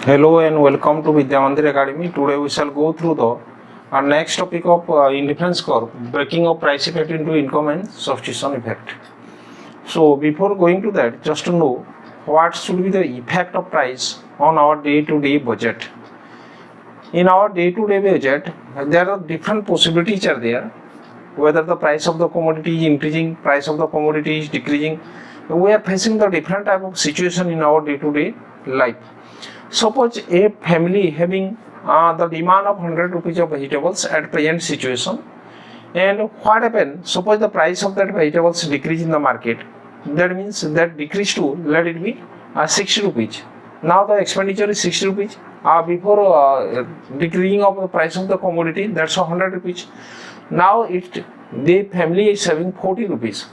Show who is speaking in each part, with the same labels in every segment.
Speaker 1: Hello and welcome to Vidya Mandir Academy. Today we shall go through the our next topic of indifference curve, breaking of price effect into income and substitution effect. So before going to that, just to know what should be the effect of price on our day-to-day budget. In our day-to-day budget, there are different possibilities are there. Whether the price of the commodity is increasing, price of the commodity is decreasing. We are facing the different type of situation in our day-to-day life. Suppose a family having the demand of 100 rupees of vegetables at present situation, and what happens? Suppose the price of that vegetables decrease in the market. That means that decrease to let it be 60 rupees. Now the expenditure is 60 rupees. Before decreasing of the price of the commodity, that's 100 rupees. Now the family is saving 40 rupees.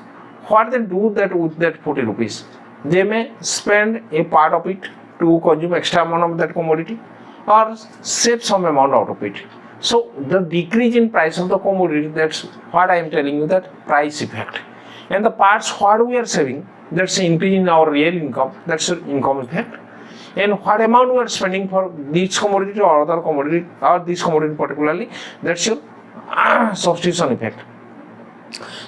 Speaker 1: What they do that with that 40 rupees? They may spend a part of it to consume extra amount of that commodity or save some amount out of it. So the decrease in price of the commodity, that's what I am telling you, that price effect. And the parts what we are saving, that's the increase in our real income, that's the income effect. And what amount we are spending for this commodity or other commodity or this commodity particularly, that's your substitution effect.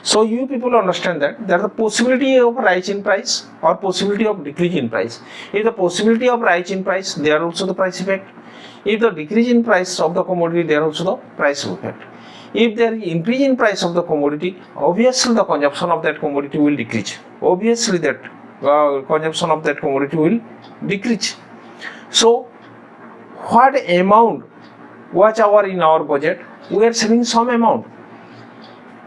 Speaker 1: So you people understand that there is a possibility of rise in price or possibility of decrease in price. If the possibility of rise in price, there are also the price effect. If the decrease in price of the commodity, there are also the price effect. If there is increase in price of the commodity, obviously the consumption of that commodity will decrease. Obviously that consumption of that commodity will decrease. So what amount watch hour in our budget, we are saving some amount.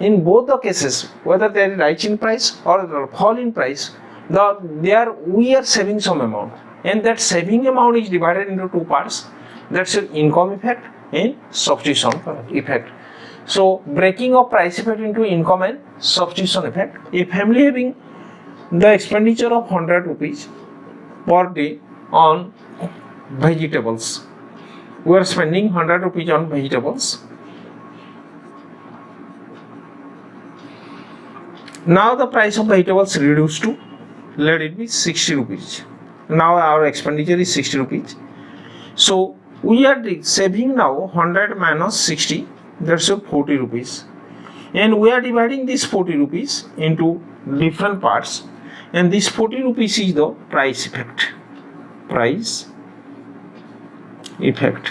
Speaker 1: In both the cases, whether there is rise in price or fall in price, we are saving some amount, and that saving amount is divided into two parts. That's your income effect and substitution effect. So breaking of price effect into income and substitution effect. A family having the expenditure of 100 rupees per day on vegetables, we are spending 100 rupees on vegetables. Now the price of vegetables reduced to, let it be 60 rupees. Now our expenditure is 60 rupees. So we are saving now 100 minus 60, that's 40 rupees. And we are dividing this 40 rupees into different parts. And this 40 rupees is the price effect. Price effect.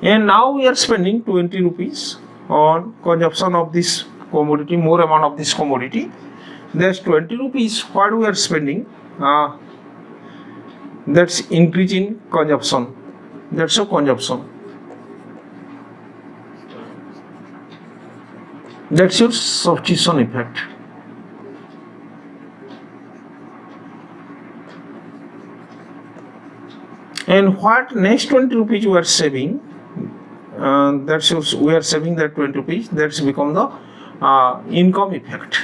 Speaker 1: And now we are spending 20 rupees on consumption of this commodity, more amount of this commodity. There's 20 rupees what we are spending, that's increase in consumption, that's a consumption, that's your substitution effect. And what next 20 rupees we are saving, that's your, we are saving that 20 rupees, that's become the income effect.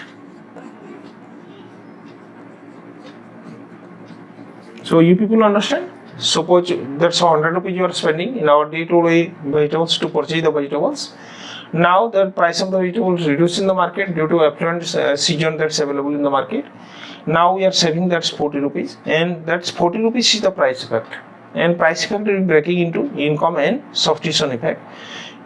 Speaker 1: So you people understand? Suppose that's 100 rupees you are spending in our day-to-day vegetables to purchase the vegetables. Now the price of the vegetables reduced in the market due to affluent season that's available in the market. Now we are saving that's 40 rupees, and that's 40 rupees is the price effect. And price effect is breaking into income and substitution effect.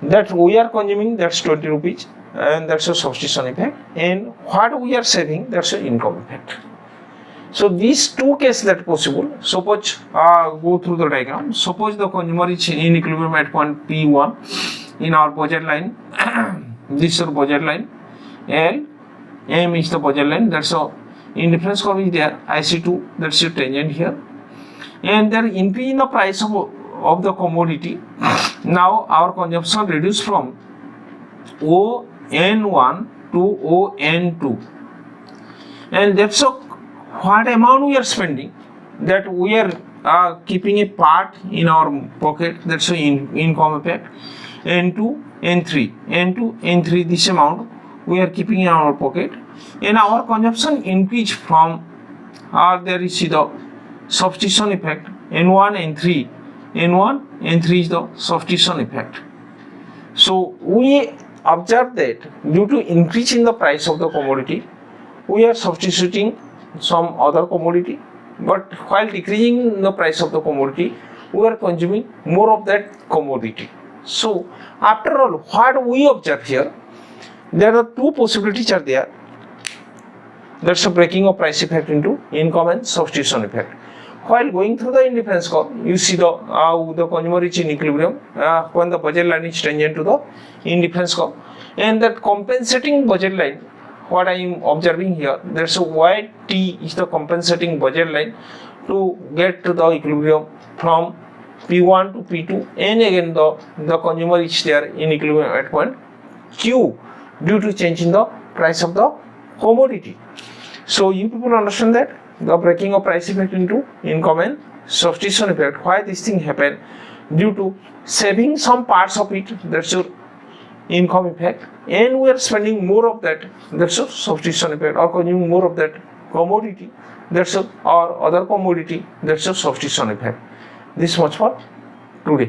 Speaker 1: That we are consuming, that's 20 rupees. And that's a substitution effect, and what we are saving, that's an income effect. So these two cases that possible. Suppose go through the diagram. Suppose the consumer is in equilibrium at point P1 in our budget line. This is our budget line. L, M is the budget line. That's a indifference curve is there. IC2, that's your tangent here. And there increase in the price of the commodity. Now our consumption reduced from ON1 to ON2, and that's what amount we are spending, that we are keeping a part in our pocket, that's an income effect. N2, N3, N2, N3, this amount we are keeping in our pocket, and our consumption increase from, there is the substitution effect, N1, N3, N1, N3 is the substitution effect. So we observe that due to increase in the price of the commodity, we are substituting some other commodity, but while decreasing the price of the commodity, we are consuming more of that commodity. So after all, what we observe here, there are two possibilities are there. That's a breaking of price effect into income and substitution effect. While going through the indifference curve, you see the consumer is in equilibrium when the budget line is tangent to the indifference curve, and that compensating budget line, what I am observing here, there's a YT is the compensating budget line to get to the equilibrium from P1 to P2, and again the consumer is there in equilibrium at point Q due to change in the price of the commodity. So you people understand that the breaking of price effect into income and substitution effect, why this thing happen, due to saving some parts of it, that's your income effect, and we are spending more of that, that's your substitution effect, or consuming more of that commodity, that's your, or other commodity, that's your substitution effect. This much for today.